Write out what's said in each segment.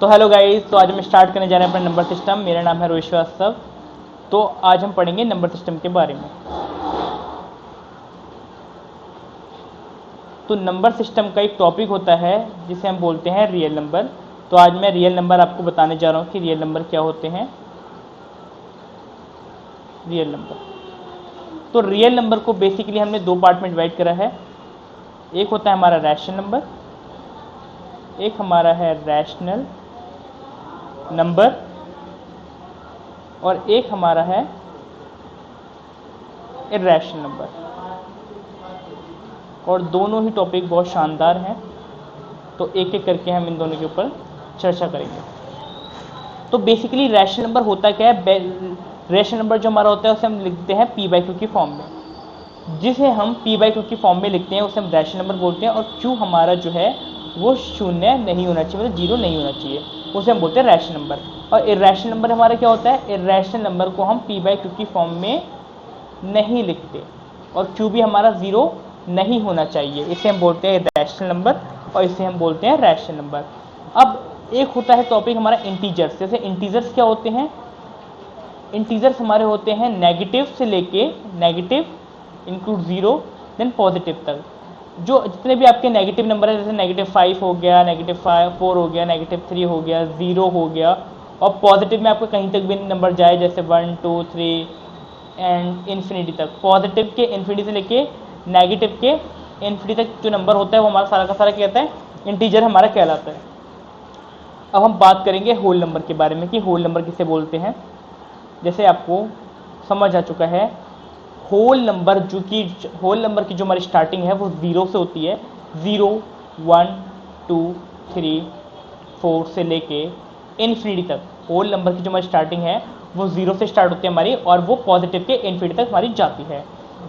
तो hello guys, तो आज हम स्टार्ट करने जा रहे हैं अपना नंबर सिस्टम। मेरा नाम है रोहित श्रीवास्तव। तो आज हम पढ़ेंगे नंबर सिस्टम के बारे में। तो नंबर सिस्टम का एक टॉपिक होता है जिसे हम बोलते हैं रियल नंबर। तो आज मैं रियल नंबर आपको बताने जा रहा हूँ कि रियल नंबर क्या होते हैं। रियल नंबर, तो रियल नंबर को बेसिकली हमने दो पार्ट में डिवाइड करा है। एक होता है हमारा रैशनल नंबर, एक हमारा है रैशनल नंबर, और एक हमारा है इर्रेशनल नंबर। और दोनों ही टॉपिक बहुत शानदार हैं, तो एक एक करके हम इन दोनों के ऊपर चर्चा करेंगे। तो बेसिकली रैशनल नंबर होता क्या है? रैशनल नंबर जो हमारा होता है उसे हम लिखते हैं p/q की फॉर्म में। जिसे हम p/q की फॉर्म में लिखते हैं उसे हम रैशनल नंबर बोलते हैं। और q हमारा जो है वो शून्य नहीं होना चाहिए, मतलब जीरो नहीं होना चाहिए, उसे हम बोलते हैं रैशनल नंबर। और इर्रेशनल नंबर हमारा क्या होता है? इर्रेशनल नंबर को हम p/q की फॉर्म में नहीं लिखते, और q भी हमारा जीरो नहीं होना चाहिए। इसे हम बोलते हैं इर्रेशनल नंबर और इसे हम बोलते हैं रैशनल नंबर। अब एक होता है टॉपिक हमारा इंटीजर्स। जैसे इंटीजर्स क्या होते हैं? इंटीजर्स हमारे होते हैं नेगेटिव से लेके, negative include zero then positive तक। जो जितने भी आपके नेगेटिव नंबर है, जैसे -5 हो गया, -4 हो गया, -3 हो गया, 0 हो गया, और पॉजिटिव में आपको कहीं तक भी नंबर जाए, जैसे 1 2 3 एंड इन्फिनिटी तक। पॉजिटिव के इन्फिनिटी से लेके नेगेटिव के इन्फिनिटी तक जो नंबर होता है वो हमारा सारा का सारा क्या कहता है? इंटीजर हमारा कहलाता है। अब हम बात करेंगे होल नंबर के बारे में कि होल नंबर किसे बोलते हैं। जैसे आपको समझ आ चुका है, होल नंबर की जो हमारी स्टार्टिंग है वो जीरो से होती है। 0 1 2 3 4 से लेके इन्फिनिटी तक होल नंबर की जो हमारी स्टार्टिंग है वो जीरो से स्टार्ट होती है हमारी, और वो पॉजिटिव के इन्फिनिटी तक हमारी जाती है।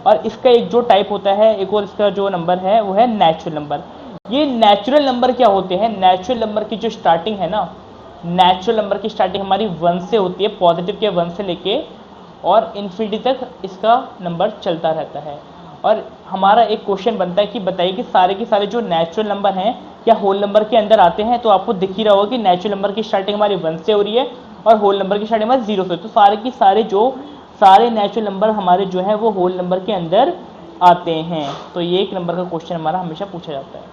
और इसका एक जो टाइप होता है, एक और इसका जो नंबर है वो है नेचुरल नंबर। ये नेचुरल नंबर क्या होते हैं? नेचुरल नंबर की जो स्टार्टिंग है ना, नेचुरल नंबर की स्टार्टिंग हमारी 1 से होती है, पॉजिटिव के 1 से लेके और इन्फिनिटी तक इसका नंबर चलता रहता है। और हमारा एक क्वेश्चन बनता है कि बताइए कि सारे के सारे जो नेचुरल नंबर हैं क्या होल नंबर के अंदर आते हैं? तो आपको दिख ही रहा होगा कि नेचुरल नंबर की स्टार्टिंग हमारी 1 से हो रही है और होल नंबर की स्टार्टिंग हमारी 0 से। तो सारे की सारे जो सारे नेचुरल नंबर हमारे जो है वो होल नंबर के अंदर आते हैं। तो ये एक नंबर का क्वेश्चन हमारा हमेशा पूछा जाता है।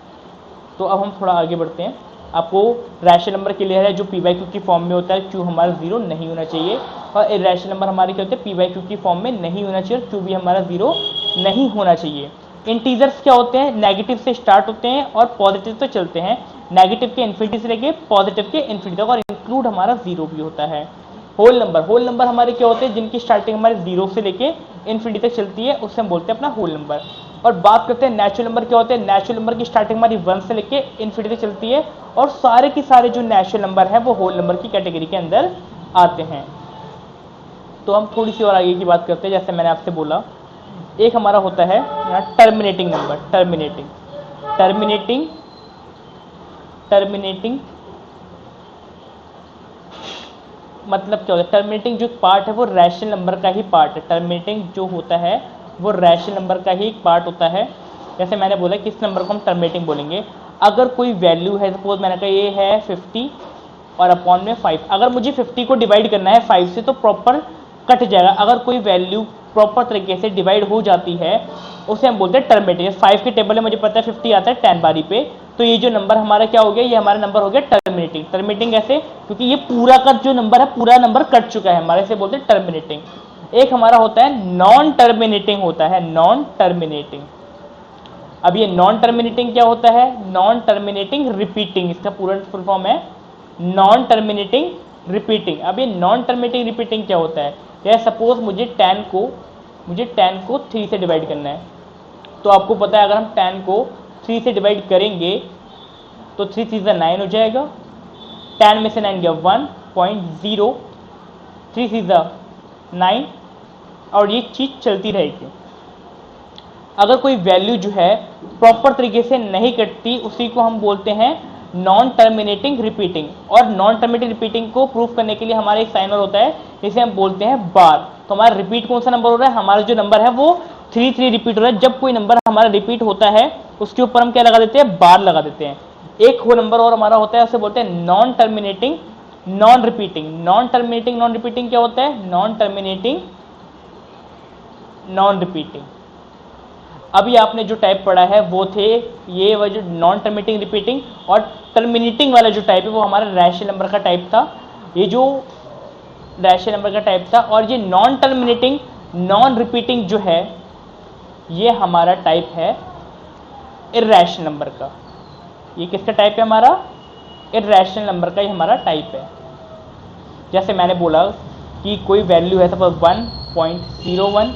तो अब हम थोड़ा आगे बढ़ते हैं। आपको रैशनल नंबर क्लियर है, जो p/q की फॉर्म में होता है, q हमारा जीरो नहीं होना चाहिए। और इर्रेशनल नंबर हमारे क्या होते हैं? p/q की फॉर्म में नहीं होना चाहिए, और q भी हमारा जीरो नहीं होना चाहिए। इंटीजर्स क्या होते हैं? नेगेटिव से स्टार्ट होते हैं और पॉजिटिव से चलते हैं। नेगेटिव के इन्फिनिटी से लेके पॉजिटिव के इन्फिनिटी तक, और इंक्लूड हमारा जीरो भी होता है। होल नंबर हमारे क्या होते हैं? जिनकी स्टार्टिंग हमारे जीरो से लेके इन्फिनिटी तक चलती है, उससे हम बोलते हैं अपना होल नंबर। और बात करते हैं नेचुरल नंबर क्या होते हैं? नेचुरल नंबर की स्टार्टिंग हमारी 1 से लेके इन्फिनिटी तक चलती है, और सारे के सारे जो नेचुरल नंबर हैं वो होल नंबर की कैटेगरी के अंदर आते हैं। तो हम थोड़ी सी और आगे की बात करते हैं। जैसे मैंने आपसे बोला, एक हमारा होता है टर्मिनेटिंग नंबर। टर्मिनेटिंग मतलब क्या होता है? टर्मिनेटिंग जो पार्ट है वो रैशनल नंबर का ही पार्ट है। टर्मिनेटिंग जो होता है वो रैशनल नंबर का ही एक पार्ट होता है। जैसे मैंने बोला किस नंबर को हम टर्मिनेटिंग बोलेंगे? अगर कोई वैल्यू है, सपोज मैंने कहा ये है 50 और अपॉन में 5, अगर मुझे 50 को डिवाइड करना है 5 से तो प्रॉपर कट जाएगा। अगर कोई वैल्यू प्रॉपर तरीके से डिवाइड हो जाती है उसे हम बोलते हैं टर्मिनेटिंग। 5 के टेबल में मुझे पता है 50 आता है 10 बारी पे, तो ये जो नंबर हमारा क्या हो गया? ये हमारा नंबर हो गया टर्मिनेटिंग। टर्मिनेटिंग ऐसे क्योंकि ये पूरा का जो नंबर है पूरा नंबर कट चुका है हमारे, से बोलते हैं टर्मिनेटिंग। एक हमारा होता है नॉन टर्मिनेटिंग, होता है नॉन टर्मिनेटिंग। अब ये नॉन टर्मिनेटिंग क्या होता है? नॉन टर्मिनेटिंग रिपीटिंग, इसका पूरा फुल फॉर्म है नॉन टर्मिनेटिंग रिपीटिंग। अब ये नॉन टर्मिनेटिंग रिपीटिंग क्या होता है? या सपोज मुझे 10 को 3 से डिवाइड करना है, तो आपको पता है अगर हम 10 को 3 से डिवाइड करेंगे तो 3 3 9 हो जाएगा। 10 में से 9 गया 1.0, 3 3 9, और ये चीज़ चलती रहेगी। अगर कोई वैल्यू जो है प्रॉपर तरीके से नहीं कटती उसी को हम बोलते हैं नॉन टर्मिनेटिंग रिपीटिंग। और नॉन टर्मिनेटिंग रिपीटिंग को प्रूव करने के लिए हमारा एक साइन होता है, जिसे हम बोलते हैं बार। तो हमारा रिपीट कौन सा नंबर हो रहा है? हमारा जो नंबर है वो 3 3 रिपीट हो रहा है। जब कोई नंबर हमारा रिपीट होता है उसके ऊपर हम क्या लगा देते हैं? बार लगा देते हैं। एक हो नंबर और हमारा होता है, उसे बोलते हैं non terminating non repeating. Non terminating non repeating क्या होता है? Non terminating non repeating. अभी आपने जो टाइप पढ़ा है वो थे ये वो जो नॉन टर्मिनेटिंग रिपीटिंग, और टर्मिनेटिंग वाला जो टाइप है वो हमारा रैशनल नंबर का टाइप था। ये जो रैशनल नंबर का टाइप था, और ये नॉन टर्मिनेटिंग नॉन रिपीटिंग जो है ये हमारा टाइप है इर्रेशनल नंबर का। ये किसका टाइप है? हमारा इर्रेशनल नंबर का ही हमारा टाइप है। जैसे मैंने बोला कि कोई वैल्यू है सपोज 1.01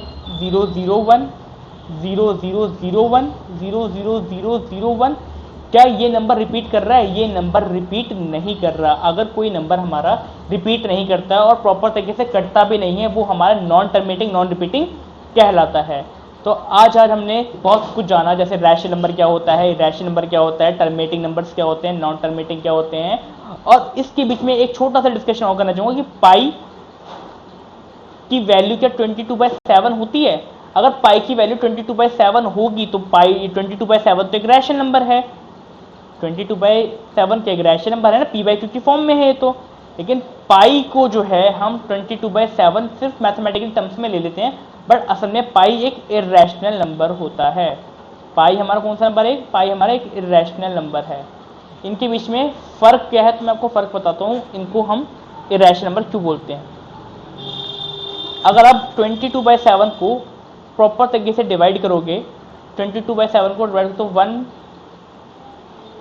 क्या ये नंबर रिपीट कर रहा है? ये नंबर रिपीट नहीं कर रहा। अगर कोई नंबर हमारा रिपीट नहीं करता और प्रॉपर तरीके से कटता भी नहीं है, वो हमारा नॉन टर्मिनेटिंग नॉन रिपीटिंग कहलाता है। तो आज हमने बहुत कुछ जाना, जैसे रैशनल नंबर क्या होता है, इर्रेशनल नंबर क्या होता है, टर्मिनेटिंग नंबर्स क्या होते हैं, नॉन टर्मिनेटिंग क्या होते हैं, और इसके बीच में एक छोटा सा डिस्कशन और करना चाहूँगा कि पाई की वैल्यू क्या 22/7 होती है? अगर पाई की वैल्यू 22/7 होगी तो पाई 22/7 तो एक रैशनल नंबर है। 22/7 क्या एक रैशनल नंबर है ना, p/q की फॉर्म में है तो। लेकिन पाई को जो है हम 22/7 सिर्फ मैथमेटिकल टर्म्स में ले लेते हैं, बट असल में पाई एक इर्रेशनल नंबर होता है। पाई हमारा कौन सा नंबर है? पाई हमारा एक इर्रेशनल नंबर है। इनके बीच में फ़र्क क्या है तो मैं आपको फ़र्क बताता हूँ, इनको हम इर्रेशनल नंबर क्यों बोलते हैं। अगर आप 22/7 को प्रॉपर तरीके से डिवाइड करोगे, 22/7 को डिवाइड तो 1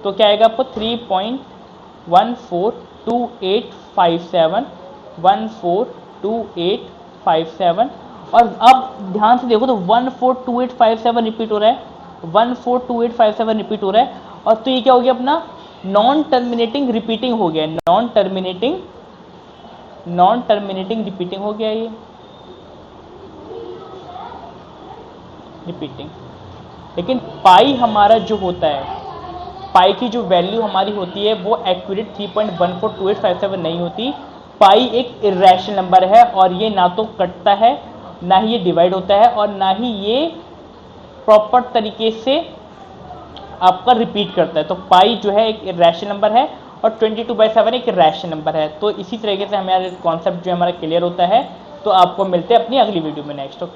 तो क्या आएगा आपको 3.142857 142857। और अब ध्यान से देखो तो 142857 रिपीट हो रहा है, 142857 रिपीट हो रहा है। और तो ये क्या हो गया अपना नॉन टर्मिनेटिंग रिपीटिंग हो गया, नॉन टर्मिनेटिंग रिपीटिंग हो गया ये रिपीटिंग। लेकिन पाई हमारा जो होता है, पाई की जो वैल्यू हमारी होती है वो एक्यूरेट 3.142857 नहीं होती। पाई एक इर्रेशनल नंबर है और ये ना तो कटता है, ना ही ये डिवाइड होता है, और ना ही ये प्रॉपर तरीके से आपका रिपीट करता है। तो पाई जो है एक इर्रेशनल नंबर है और 22/7 एक रैशनल नंबर है। तो इसी तरीके से हमारा कॉन्सेप्ट जो हमारा क्लियर होता है। तो आपको मिलते हैं अपनी अगली वीडियो में नेक्स्ट। ओके।